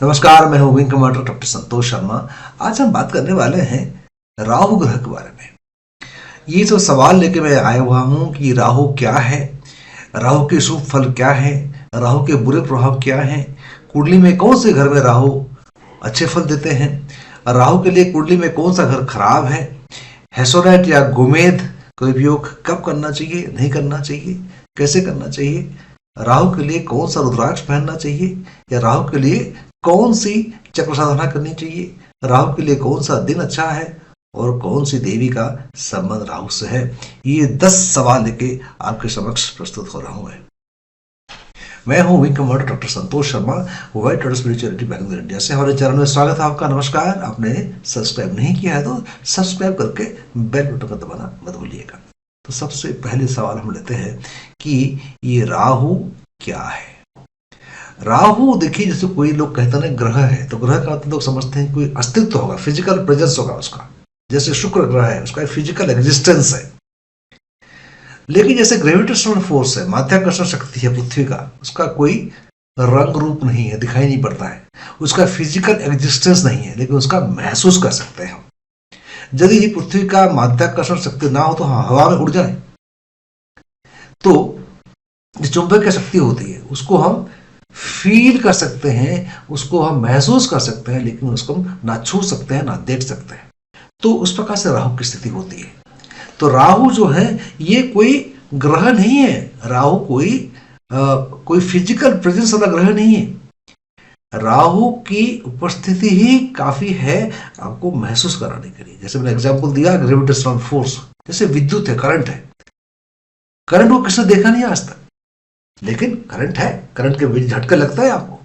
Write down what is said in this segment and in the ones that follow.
नमस्कार, मैं हूँ wing commander doctor Santosh Sharma. आज हम बात करने वाले हैं राहु ग्रह के बारे में। ये जो सवाल लेके मैं आया हुआ हूँ कि राहु क्या है, राहु के शुभ फल क्या है, राहु के बुरे प्रभाव क्या हैं, कुंडली में कौन से घर में राहु अच्छे फल देते हैं, राहु के लिए कुंडली में कौन सा घर खराब है, हेसोनाइट या गोमेद का उपयोग कब करना चाहिए, नहीं करना चाहिए, कैसे करना चाहिए, राहु के लिए कौन सा रुद्राक्ष पहनना चाहिए या राहु के लिए कौन सी चक्र साधना करनी चाहिए, राहु के लिए कौन सा दिन अच्छा है और कौन सी देवी का संबंध राहु से है। ये 10 सवाल लेके आपके समक्ष प्रस्तुत हो रहा हूं। मैं हूं wing commander doctor Santosh Sharma, White Turtle spirituality Bangalore India से। हमारे चैनल में स्वागत है आपका। नमस्कार। आपने सब्सक्राइब नहीं किया है तो सब्सक्राइब करके बेल बटन का दबाना मत भूलिएगा। तो सबसे पहले सवाल हम लेते हैं कि ये राहु क्या है। राहु देखिए, जैसे कोई लोग कहते हैं ग्रह है, तो ग्रह का मतलब लोग समझते हैं कोई अस्तित्व होगा, फिजिकल प्रेजेंस होगा उसका। जैसे शुक्र ग्रह है, उसका फिजिकल एग्जिस्टेंस है। लेकिन जैसे ग्रेविटेशनल फोर्स है, माध्याकर्षण शक्ति है पृथ्वी का, उसका कोई रंग रूप नहीं है, दिखाई नहीं पड़ता है, उसका फिजिकल एग्जिस्टेंस नहीं है, लेकिन उसका महसूस कर सकते हैं हम। यदि ये पृथ्वी का माध्याकर्षण शक्ति ना हो तो हवा में उड़ जाए, तो जो चुंबकीय शक्ति होती है उसको हम फील कर सकते हैं, उसको हम महसूस कर सकते हैं, लेकिन उसको हम ना छू सकते हैं ना देख सकते हैं। तो उस प्रकार से राहु की स्थिति होती है। तो राहु जो है ये कोई ग्रह नहीं है, राहु कोई फिजिकल प्रेजेंस वाला ग्रह नहीं है। राहु की उपस्थिति ही काफी है आपको महसूस कराने के लिए। जैसे मैंने एग्जांपल दिया ग्रेविटेशनल फोर्स, जैसे विद्युत है, करंट है, करंट को किसने देखा नहीं आज तक, लेकिन करंट है, करंट के बीच झटका लगता है आपको।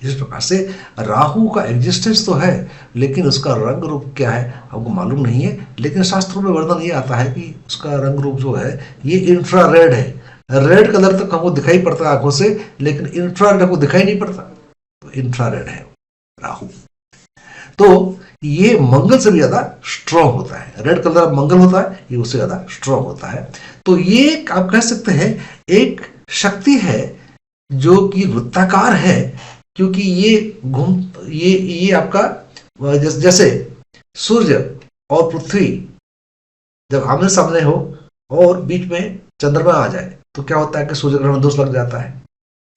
इस प्रकार से राहु का एग्जिस्टेंस तो है, लेकिन उसका रंग रूप क्या है आपको मालूम नहीं है। लेकिन शास्त्रों में वर्णन ये आता है कि उसका रंग रूप जो है ये इंफ्रारेड है। रेड कलर तक हमको दिखाई पड़ता है आंखों से, लेकिन इंफ्रारेड हमको दिखाई नहीं पड़ता, तो इंफ्रारेड है राहु। तो ये मंगल से भी ज्यादा स्ट्रॉन्ग होता है। रेड कलर मंगल होता है, ये उससे ज्यादा स्ट्रॉन्ग होता है। तो ये आप कह सकते हैं एक शक्ति है जो कि वृत्ताकार है, क्योंकि ये आपका जैसे सूर्य और पृथ्वी जब आमने सामने हो और बीच में चंद्रमा आ जाए तो क्या होता है कि सूर्य ग्रहण दोष लग जाता है,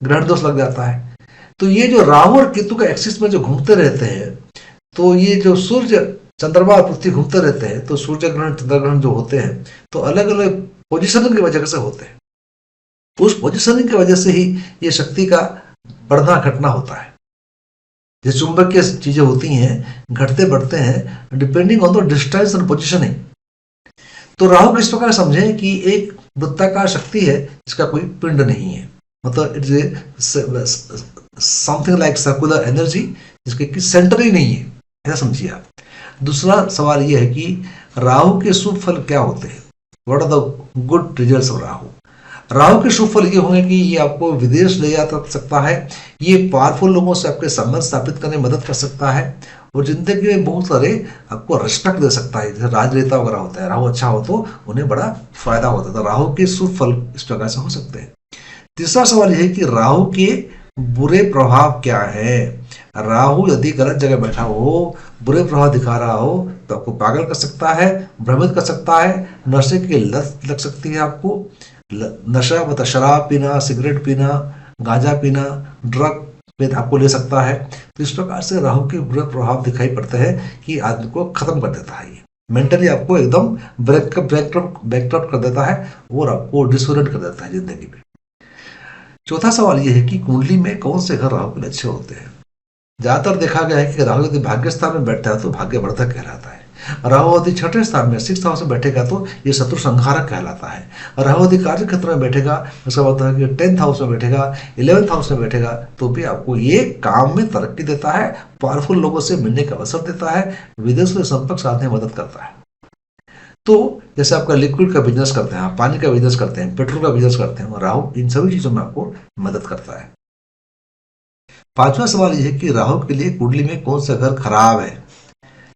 ग्रहण दोष लग जाता है। तो ये जो राहु और केतु का एक्सिस में जो घूमते रहते हैं, तो ये जो सूर्य चंद्रमा और पृथ्वी घूमते रहते हैं, तो सूर्य ग्रहण चंद्र ग्रहण जो होते हैं तो अलग अलग पोजिशनिंग की वजह से होते हैं। उस पोजिशनिंग की वजह से ही ये शक्ति का बढ़ना घटना होता है। जो चुंबकीय चीजें होती हैं घटते बढ़ते हैं depending on the distance and positioning. तो राहु किस प्रकार समझें कि एक वृत्ताकार शक्ति है जिसका कोई पिंड नहीं है, मतलब it is something like circular energy जिसके की सेंटर ही नहीं है, ऐसा समझिए आप। दूसरा सवाल यह है कि राहु के शुभ फल क्या होते हैं, what are the good results of Rahu. Rahu के शुभ फल ये होंगे कि ये आपको विदेश ले जा सकता है, ये पावरफुल लोगों से आपके संबंध स्थापित करने में मदद कर सकता है, और जिंदगी में बहुत सारे आपको रिस्पेक्ट दे सकता है। जैसे राजनेता वगैरह होता है, राहु अच्छा हो तो उन्हें बड़ा फायदा होता है। तो राहु के शुभ फल इस प्रकार से हो सकते हैं। तीसरा सवाल यह है कि राहु के बुरे प्रभाव क्या है। राहु यदि गलत जगह बैठा हो, बुरे प्रभाव दिखा रहा हो, तो आपको पागल कर सकता है, भ्रमित कर सकता है, नशे की लत लग सकती है आपको। नशा मतलब शराब पीना, सिगरेट पीना, गांजा पीना, ड्रग पे आपको ले सकता है। तो इस प्रकार से राहु के बुरे प्रभाव दिखाई पड़ते हैं कि आदमी को खत्म कर देता है, ये मेंटली आपको एकदम बैकड्रॉप कर देता है और आपको डिसोरेंट कर देता है जिंदगी में। चौथा सवाल यह है कि कुंडली में कौन से घर राहु के लिए अच्छे होते हैं। ज्यादातर देखा गया है कि राहु यदि भाग्य स्थान में बैठता है तो भाग्यवर्धक कहलाता है। राहु यदि छठे स्थान में 6th हाउस में बैठेगा तो ये शत्रु संहारक कहलाता है। राहु यदि कार्य क्षेत्र में बैठेगा, उसका मतलब है कि 10th हाउस में बैठेगा, 11th हाउस में बैठेगा, तो भी आपको ये काम में तरक्की देता है, पावरफुल लोगों से मिलने का अवसर देता है, विदेश से संपर्क साधने में मदद करता है। तो जैसे आपका लिक्विड का बिजनेस करते हैं, आप पानी का बिजनेस करते हैं, पेट्रोल का बिजनेस करते हैं, राहु इन सभी चीजों में आपको मदद करता है। पांचवा सवाल यह है कि राहु के लिए कुंडली में कौन सा घर खराब है।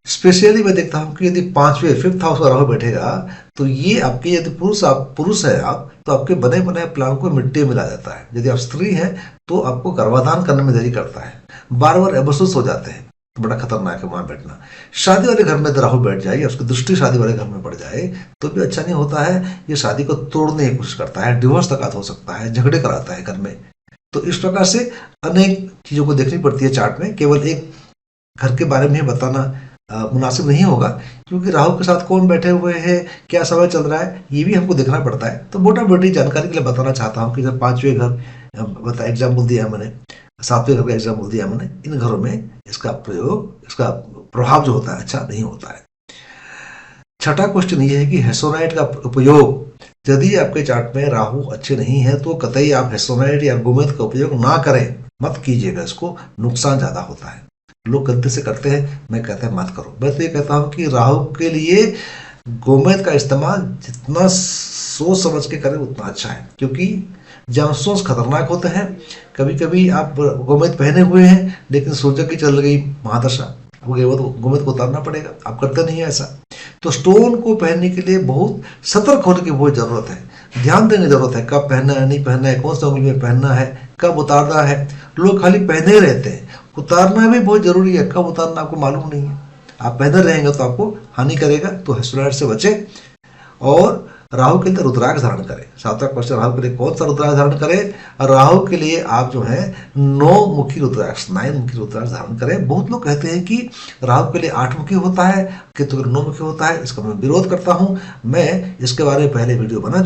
स्पेशली मैं देखता हूँ कि यदि पांचवें फिफ्थ हाउस में राहु बैठेगा तो ये आपके, यदि पुरुष है आप, तो आपके बने बनाए प्लान को मिट्टी में मिला देता है। यदि आप स्त्री हैं तो आपको गर्भाधान करने में देरी करता है, बार बार अबसूस हो जाते हैं, तो बड़ा खतरनाक है वहां बैठना। शादी वाले घर में यदि राहु बैठ जाए या उसकी दृष्टि शादी वाले घर में पड़ जाए तो भी अच्छा नहीं होता है। ये शादी को तोड़ने की कोशिश करता है, डिवोर्स तक हो सकता है, झगड़े कराता है घर में। तो इस प्रकार से अनेक चीजों को देखनी पड़ती है चार्ट में। केवल एक घर के बारे में ही बताना मुनासिब नहीं होगा, क्योंकि राहु के साथ कौन बैठे हुए हैं, क्या समय चल रहा है, ये भी हमको देखना पड़ता है। तो मोटा मोटी जानकारी के लिए बताना चाहता हूँ कि जब पांचवें घर बता एग्जाम्पल दिया मैंने, सातवें घर का एग्जाम्पल दिया मैंने, इन घरों में इसका प्रयोग, इसका प्रभाव जो होता है अच्छा नहीं होता है। छठा क्वेश्चन ये है कि हेसोनाइट का उपयोग, यदि आपके चार्ट में राहु अच्छे नहीं है तो कतई आप हेसोनाइट या गोमेद का उपयोग ना करें, मत कीजिएगा, इसको नुकसान ज्यादा होता है। लोग गलती से करते हैं, मैं कहता है मत करो। मैं तो ये कहता हूं कि राहु के लिए गोमेद का इस्तेमाल जितना सोच समझ के करें उतना अच्छा है, क्योंकि जासूस खतरनाक होते हैं। कभी कभी आप गोमेद पहने हुए हैं लेकिन सूर्य की चल गई महादशा, आपको तो गोमेद को उतारना पड़ेगा, आप करते नहीं है ऐसा। तो स्टोन को पहनने के लिए बहुत सतर्क होने की बहुत जरूरत है, ध्यान देने की जरूरत है, कब पहनना है, नहीं पहनना है, कौन सा उंगली में पहनना है, कब उतारना है। लोग खाली पहने ही रहते हैं, उतारना भी बहुत जरूरी है, कब उतारना आपको मालूम नहीं है। आप पहने रहेंगे तो आपको हानि करेगा, तो हेसोनाइट से बचे। और राहु के लिए रुद्राक्ष धारण करें। सातवां क्वेश्चन, राहु के लिए कौन सा रुद्राक्ष धारण करें? राहु के लिए आप जो है 9 मुखी रुद्राक्ष, 9 मुखी रुद्राक्ष धारण करें। बहुत लोग कहते हैं कि राहु के लिए 8 मुखी होता है, केतु के लिए 9 मुखी होता है। इसका मैं विरोध करता हूं। मैं इसके बारे में पहले वीडियो बता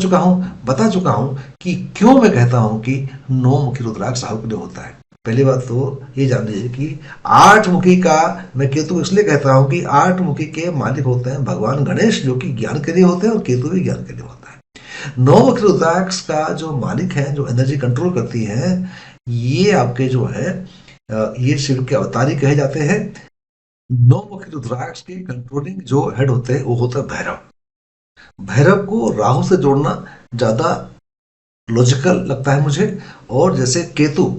चुका हूं कि क्यों मैं कहता हूं कि 9 मुखी रुद्राक्ष राहु के लिए होता है। पहली बात तो ये जान लीजिए कि 8 मुखी का मैं केतु इसलिए कहता हूं कि 8 मुखी के मालिक होते हैं भगवान गणेश, जो कि ज्ञान के लिए होते हैं, और केतु भी ज्ञान के लिए होता है। 9 मुखी रुद्राक्ष का जो मालिक है, जो एनर्जी कंट्रोल करती है, ये आपके जो है ये शिव के अवतारी कहे जाते हैं। 9 मुखी रुद्राक्ष के कंट्रोलिंग जो हेड होते हैं वो होता है भैरव। भैरव को राहु से जोड़ना ज्यादा लॉजिकल लगता है मुझे। और जैसे केतु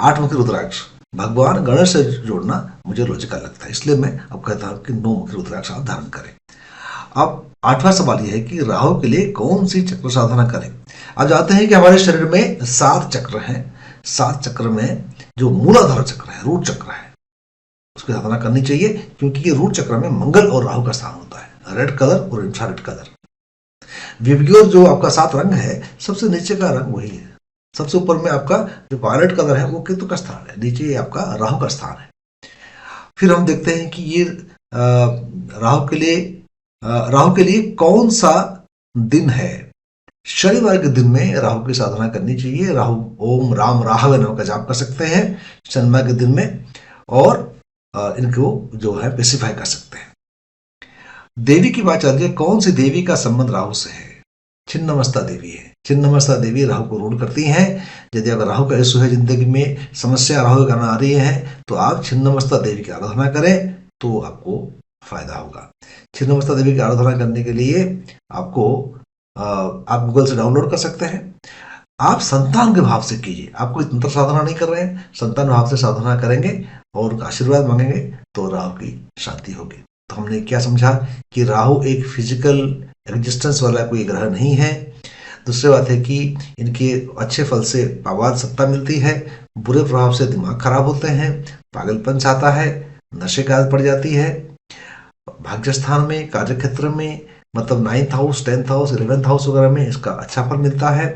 8 मुखी रुद्राक्ष भगवान गणेश से जोड़ना मुझे लॉजिकल लगता है, इसलिए मैं अब कहता हूं कि 9 मुखी रुद्राक्ष आप धारण करें। अब 8वां सवाल यह है कि राहु के लिए कौन सी चक्र साधना करें। आप जानते हैं कि हमारे शरीर में 7 चक्र हैं। 7 चक्र में जो मूलाधार चक्र है, रूट चक्र है, उसकी साधना करनी चाहिए, क्योंकि ये रूट चक्र में मंगल और राहु का स्थान होता है। रेड कलर और इंफ्रारेड कलर, विबग्योर जो आपका 7 रंग है, सबसे नीचे का रंग वही है। सबसे ऊपर में आपका जो वायलेट कलर है वो केतु का स्थान है, नीचे आपका राहु का स्थान है। फिर हम देखते हैं कि ये राहु के लिए कौन सा दिन है। शनिवार के दिन में राहु की साधना करनी चाहिए। राहु ओम राम राहवे नमः का जाप कर सकते हैं शनिवार के दिन में, और इनको जो है स्पेसिफाई कर सकते हैं। देवी की बात चल रही है, कौन सी देवी का संबंध राहु से है? छिन्नमस्ता देवी है। छिन्नमस्ता देवी राहु को रूढ़ करती हैं। यदि अगर राहु का इशू है, जिंदगी में समस्या राहु के कारण आ रही है, तो आप छिन्नमस्ता देवी की आराधना करें तो आपको फायदा होगा। छिन्नमस्ता देवी की आराधना करने के लिए आपको आप गूगल से डाउनलोड कर सकते हैं। आप संतान के भाव से कीजिए, आप कोई तंत्र साधना नहीं कर रहे हैं, संतान भाव से साधना करेंगे और आशीर्वाद मांगेंगे तो राहु की शांति होगी। तो हमने क्या समझा कि राहु एक फिजिकल एग्जिस्टेंस वाला कोई ग्रह नहीं है। दूसरी बात है कि इनके अच्छे फल से पावाद सत्ता मिलती है, बुरे प्रभाव से दिमाग खराब होते हैं, पागलपन छाता है, नशे की आदत पड़ जाती है। भाग्य स्थान में, कार्य क्षेत्र में, मतलब 9th house, 10th house, 11th house वगैरह में इसका अच्छा फल मिलता है।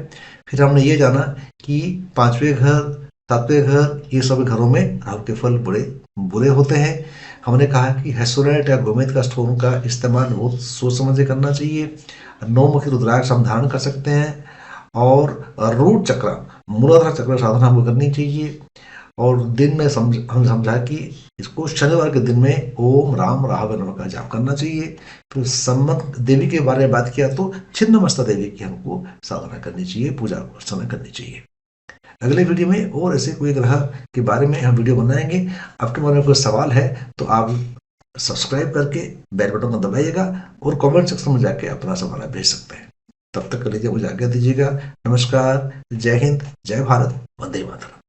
फिर हमने ये जाना कि 5वें घर, 7वें घर, ये सब घरों में राहु के फल बड़े बुरे होते हैं। हमने कहा कि हेसोनाइट या गोमेद का स्टोन का इस्तेमाल बहुत सोच समझ के करना चाहिए। 9 मुखी रुद्राक्ष हम धारण कर सकते हैं, और रूट चक्र, मूलाधार चक्र साधना हमको करनी चाहिए। और दिन में हम समझा कि इसको शनिवार के दिन में ओम राम राहवे नमः का जाप करना चाहिए। फिर सम्मत देवी के बारे में बात किया तो छिन्नमस्ता देवी की हमको साधना करनी चाहिए, पूजा अर्चना करनी चाहिए। अगले वीडियो में और ऐसे कोई ग्रह के बारे में हम वीडियो बनाएंगे। आपके मन में कोई सवाल है तो आप सब्सक्राइब करके बेल बटन को दबाइएगा और कमेंट सेक्शन में जाके अपना सवाल भेज सकते हैं। तब तक के लिए मुझे आज्ञा दीजिएगा। नमस्कार, जय हिंद, जय भारत, वंदे मातरम।